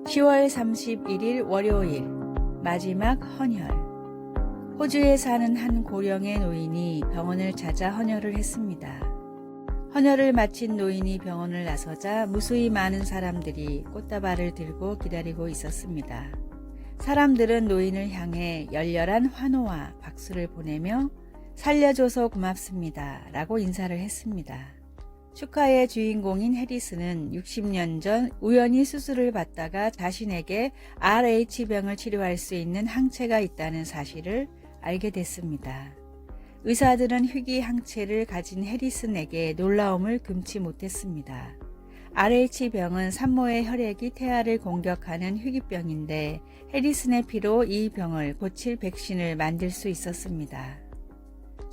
10월 31일 월요일 마지막 헌혈. 호주에 사는 한 고령의 노인이 병원을 찾아 헌혈을 했습니다. 헌혈을 마친 노인이 병원을 나서자 무수히 많은 사람들이 꽃다발을 들고 기다리고 있었습니다. 사람들은 노인을 향해 열렬한 환호와 박수를 보내며 살려줘서 고맙습니다 라고 인사를 했습니다. 축하의 주인공인 해리스는 60년 전 우연히 수술을 받다가 자신에게 RH병을 치료할 수 있는 항체가 있다는 사실을 알게 됐습니다. 의사들은 희귀 항체를 가진 해리슨에게 놀라움을 금치 못했습니다. RH병은 산모의 혈액이 태아를 공격하는 희귀병인데 해리슨의 피로 이 병을 고칠 백신을 만들 수 있었습니다.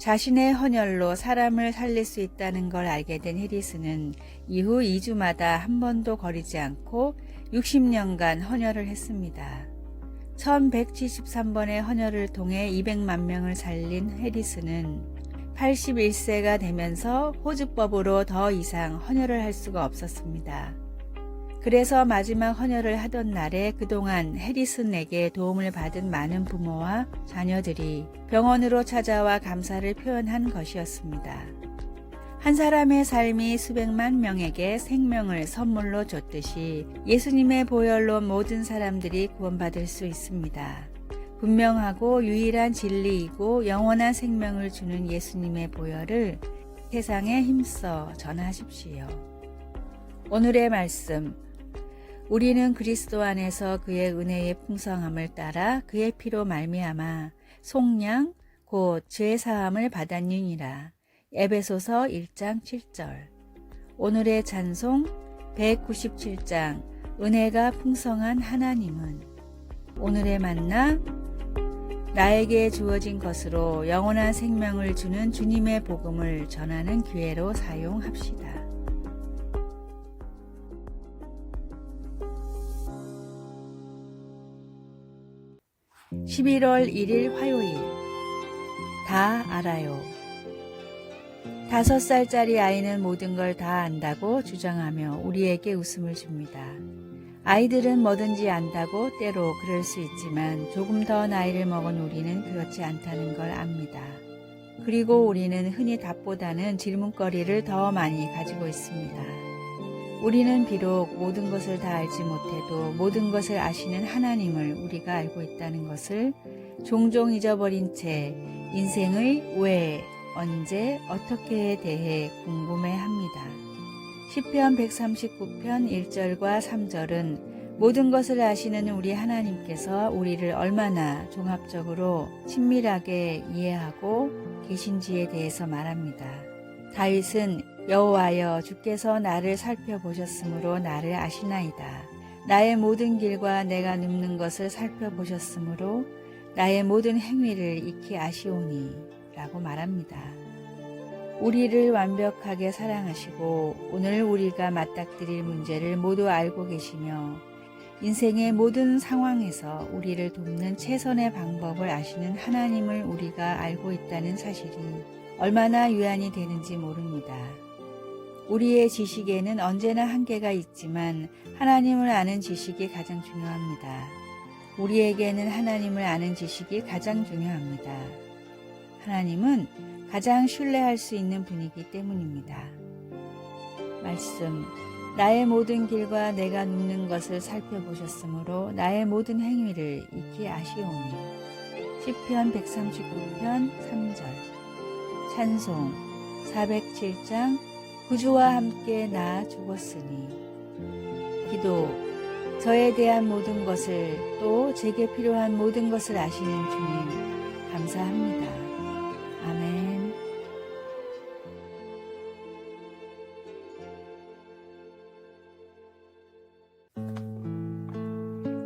자신의 헌혈로 사람을 살릴 수 있다는 걸 알게 된 해리슨은 이후 2주마다 한 번도 거리지 않고 60년간 헌혈을 했습니다. 1173번의 헌혈을 통해 200만 명을 살린 해리슨은 81세가 되면서 호주법으로 더 이상 헌혈을 할 수가 없었습니다. 그래서 마지막 헌혈을 하던 날에 그동안 해리슨에게 도움을 받은 많은 부모와 자녀들이 병원으로 찾아와 감사를 표현한 것이었습니다. 한 사람의 삶이 수백만 명에게 생명을 선물로 줬듯이 예수님의 보혈로 모든 사람들이 구원받을 수 있습니다. 분명하고 유일한 진리이고 영원한 생명을 주는 예수님의 보혈을 세상에 힘써 전하십시오. 오늘의 말씀. 우리는 그리스도 안에서 그의 은혜의 풍성함을 따라 그의 피로 말미암아 속량 곧 죄 사함을 받았느니라. 에베소서 1장 7절. 오늘의 찬송 197장 은혜가 풍성한 하나님은. 오늘의 만나 나에게 주어진 것으로 영원한 생명을 주는 주님의 복음을 전하는 기회로 사용합시다. 11월 1일 화요일. 다 알아요. 5살짜리 아이는 모든 걸 다 안다고 주장하며 우리에게 웃음을 줍니다. 아이들은 뭐든지 안다고 때로 그럴 수 있지만 조금 더 나이를 먹은 우리는 그렇지 않다는 걸 압니다. 그리고 우리는 흔히 답보다는 질문거리를 더 많이 가지고 있습니다. 우리는 비록 모든 것을 다 알지 못해도 모든 것을 아시는 하나님을 우리가 알고 있다는 것을 종종 잊어버린 채 인생의 왜, 언제, 어떻게에 대해 궁금해합니다. 시편 139편 1절과 3절은 모든 것을 아시는 우리 하나님께서 우리를 얼마나 종합적으로 친밀하게 이해하고 계신지에 대해서 말합니다. 다윗은 여호와여 주께서 나를 살펴보셨으므로 나를 아시나이다. 나의 모든 길과 내가 눕는 것을 살펴보셨으므로 나의 모든 행위를 익히 아시오니 라고 말합니다. 우리를 완벽하게 사랑하시고 오늘 우리가 맞닥뜨릴 문제를 모두 알고 계시며 인생의 모든 상황에서 우리를 돕는 최선의 방법을 아시는 하나님을 우리가 알고 있다는 사실이 얼마나 유한이 되는지 모릅니다. 우리의 지식에는 언제나 한계가 있지만 하나님을 아는 지식이 가장 중요합니다. 우리에게는 하나님을 아는 지식이 가장 중요합니다. 하나님은 가장 신뢰할 수 있는 분이기 때문입니다. 말씀. 나의 모든 길과 내가 눕는 것을 살펴보셨으므로 나의 모든 행위를 익히 아시오니. 시편 139편 3절. 찬송 407장 구주와 함께 나 죽었으니. 기도. 저에 대한 모든 것을 또 제게 필요한 모든 것을 아시는 주님 감사합니다. 아멘.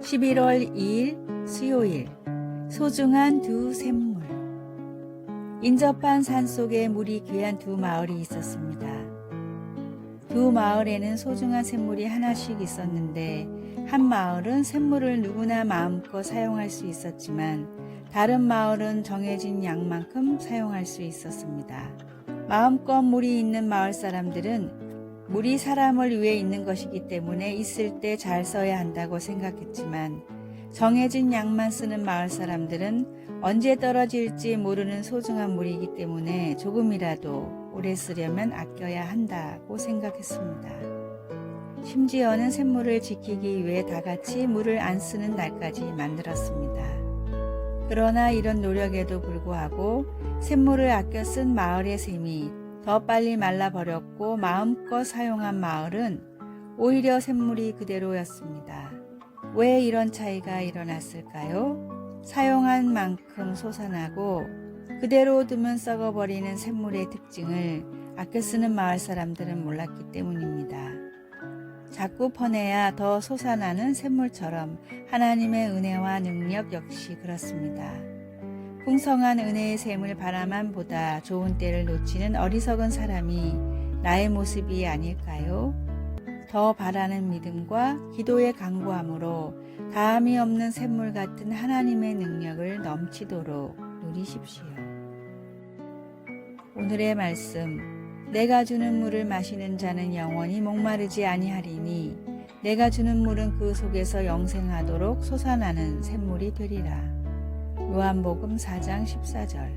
(11월 2일) 수요일. 소중한 두 샘물. 인접한 산속에 물이 귀한 두 마을이 있었습니다. 두 마을에는 소중한 샘물이 하나씩 있었는데 한 마을은 샘물을 누구나 마음껏 사용할 수 있었지만 다른 마을은 정해진 양만큼 사용할 수 있었습니다. 마음껏 물이 있는 마을 사람들은 물이 사람을 위해 있는 것이기 때문에 있을 때 잘 써야 한다고 생각했지만 정해진 양만 쓰는 마을 사람들은 언제 떨어질지 모르는 소중한 물이기 때문에 조금이라도 오래 쓰려면 아껴야 한다고 생각했습니다. 심지어는 샘물을 지키기 위해 다 같이 물을 안 쓰는 날까지 만들었습니다. 그러나 이런 노력에도 불구하고 샘물을 아껴 쓴 마을의 샘이 더 빨리 말라버렸고 마음껏 사용한 마을은 오히려 샘물이 그대로였습니다. 왜 이런 차이가 일어났을까요? 사용한 만큼 솟아나고 그대로 두면 썩어버리는 샘물의 특징을 아껴 쓰는 마을 사람들은 몰랐기 때문입니다. 자꾸 퍼내야 더 솟아나는 샘물처럼 하나님의 은혜와 능력 역시 그렇습니다. 풍성한 은혜의 샘을 바라만 보다 좋은 때를 놓치는 어리석은 사람이 나의 모습이 아닐까요? 더 바라는 믿음과 기도의 간구함으로 다함이 없는 샘물 같은 하나님의 능력을 넘치도록 누리십시오. 오늘의 말씀, 내가 주는 물을 마시는 자는 영원히 목마르지 아니하리니 내가 주는 물은 그 속에서 영생하도록 솟아나는 샘물이 되리라. 요한복음 4장 14절.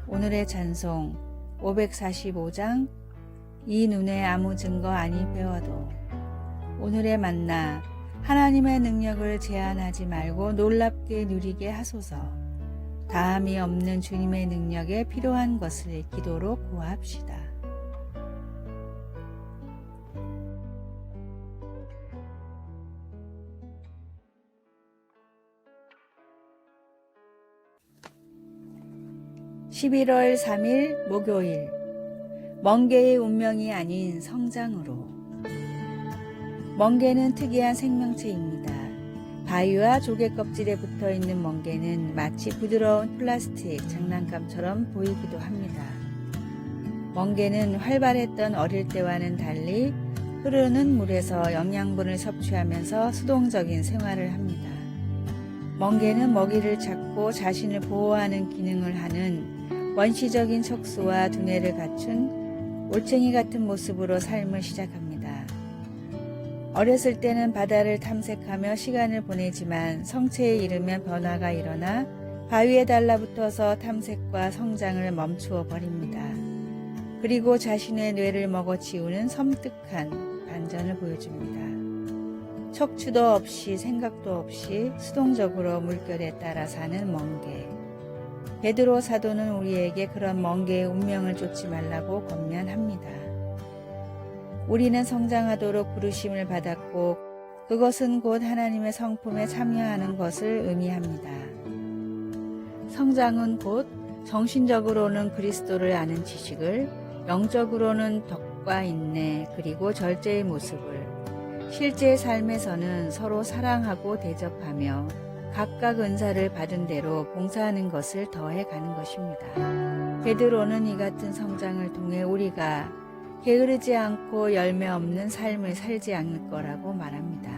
오늘의 찬송 545장 이 눈에 아무 증거 아니 배워도. 오늘의 만나, 하나님의 능력을 제한하지 말고 놀랍게 누리게 하소서. 다함이 없는 주님의 능력에 필요한 것을 기도로 구합시다. (11월 3일) 목요일, 멍게의 운명이 아닌 성장으로. 멍게는 특이한 생명체입니다. 바위와 조개 껍질에 붙어있는 멍게는 마치 부드러운 플라스틱 장난감처럼 보이기도 합니다. 멍게는 활발했던 어릴 때와는 달리 흐르는 물에서 영양분을 섭취하면서 수동적인 생활을 합니다. 멍게는 먹이를 찾고 자신을 보호하는 기능을 하는 원시적인 척수와 두뇌를 갖춘 올챙이 같은 모습으로 삶을 시작합니다. 어렸을 때는 바다를 탐색하며 시간을 보내지만 성체에 이르면 변화가 일어나 바위에 달라붙어서 탐색과 성장을 멈추어 버립니다. 그리고 자신의 뇌를 먹어치우는 섬뜩한 반전을 보여줍니다. 척추도 없이 생각도 없이 수동적으로 물결에 따라 사는 멍게. 베드로 사도는 우리에게 그런 멍게의 운명을 쫓지 말라고 권면합니다. 우리는 성장하도록 부르심을 받았고 그것은 곧 하나님의 성품에 참여하는 것을 의미합니다. 성장은 곧 정신적으로는 그리스도를 아는 지식을, 영적으로는 덕과 인내 그리고 절제의 모습을, 실제 삶에서는 서로 사랑하고 대접하며 각각 은사를 받은 대로 봉사하는 것을 더해 가는 것입니다. 베드로는 이 같은 성장을 통해 우리가 게으르지 않고 열매 없는 삶을 살지 않을 거라고 말합니다.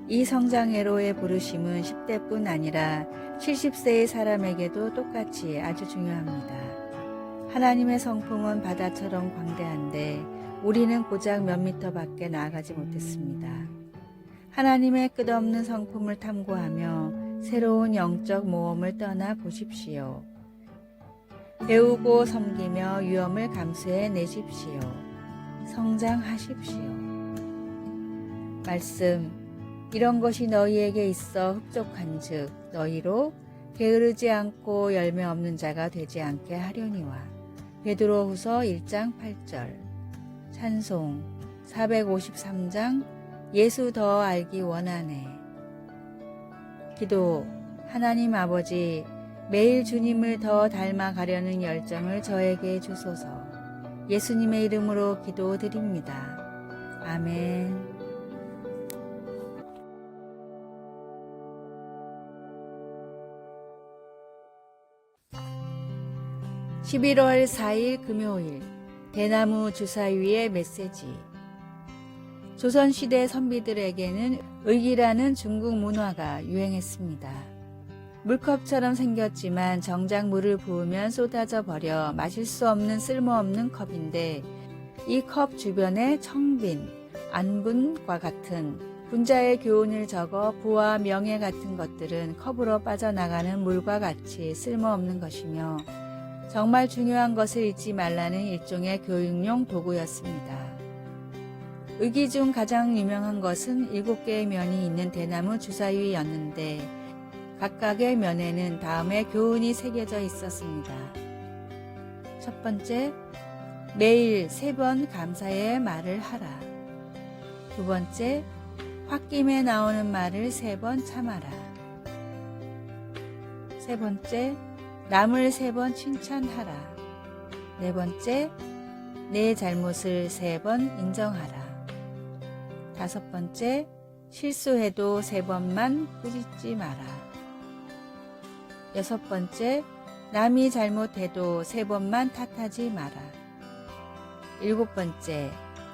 이 성장회로의 부르심은 10대뿐 아니라 70세의 사람에게도 똑같이 아주 중요합니다. 하나님의 성품은 바다처럼 광대한데 우리는 고작 몇 미터 밖에 나아가지 못했습니다. 하나님의 끝없는 성품을 탐구하며 새로운 영적 모험을 떠나 보십시오. 배우고 섬기며 위험을 감수해 내십시오. 성장하십시오. 말씀, 이런 것이 너희에게 있어 흡족한즉 너희로 게으르지 않고 열매 없는 자가 되지 않게 하려니와. 베드로후서 1장 8절. 찬송 453장 예수 더 알기 원하네. 기도, 하나님 아버지, 매일 주님을 더 닮아가려는 열정을 저에게 주소서. 예수님의 이름으로 기도드립니다. 아멘. 11월 4일 금요일, 대나무 주사위의 메시지. 조선시대 선비들에게는 의기라는 중국 문화가 유행했습니다. 물컵처럼 생겼지만 정작 물을 부으면 쏟아져 버려 마실 수 없는 쓸모없는 컵인데 이 컵 주변에 청빈, 안분과 같은 분자의 교훈을 적어 부와 명예 같은 것들은 컵으로 빠져나가는 물과 같이 쓸모없는 것이며 정말 중요한 것을 잊지 말라는 일종의 교육용 도구였습니다. 의기 중 가장 유명한 것은 7개의 면이 있는 대나무 주사위였는데 각각의 면에는 다음의 교훈이 새겨져 있었습니다. 첫 번째, 매일 3번 감사의 말을 하라. 두 번째, 홧김에 나오는 말을 3번 참아라. 세 번째, 남을 3번 칭찬하라. 네 번째, 내 잘못을 3번 인정하라. 다섯 번째, 실수해도 3번만 꾸짖지 마라. 여섯 번째, 남이 잘못해도 3번만 탓하지 마라. 일곱 번째,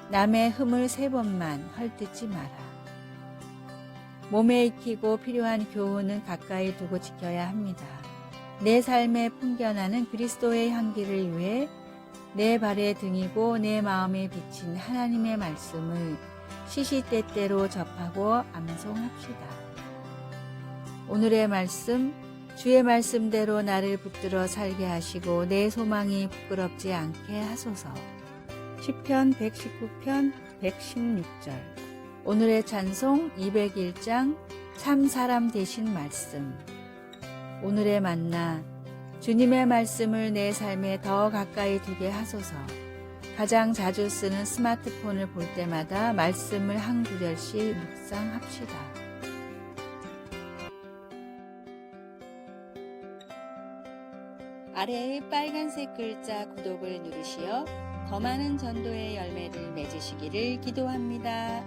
남의 흠을 3번만 헐뜯지 마라. 몸에 익히고 필요한 교훈은 가까이 두고 지켜야 합니다. 내 삶에 풍겨나는 그리스도의 향기를 위해 내 발의 등이고 내 마음에 비친 하나님의 말씀을 시시때때로 접하고 암송합시다. 오늘의 말씀, 주의 말씀대로 나를 붙들어 살게 하시고 내 소망이 부끄럽지 않게 하소서. 시편 119편 116절. 오늘의 찬송 201장 참 사람 되신 말씀. 오늘의 만나, 주님의 말씀을 내 삶에 더 가까이 두게 하소서. 가장 자주 쓰는 스마트폰을 볼 때마다 말씀을 한 구절씩 묵상합시다. 아래의 빨간색 글자 구독을 누르시어 더 많은 전도의 열매를 맺으시기를 기도합니다.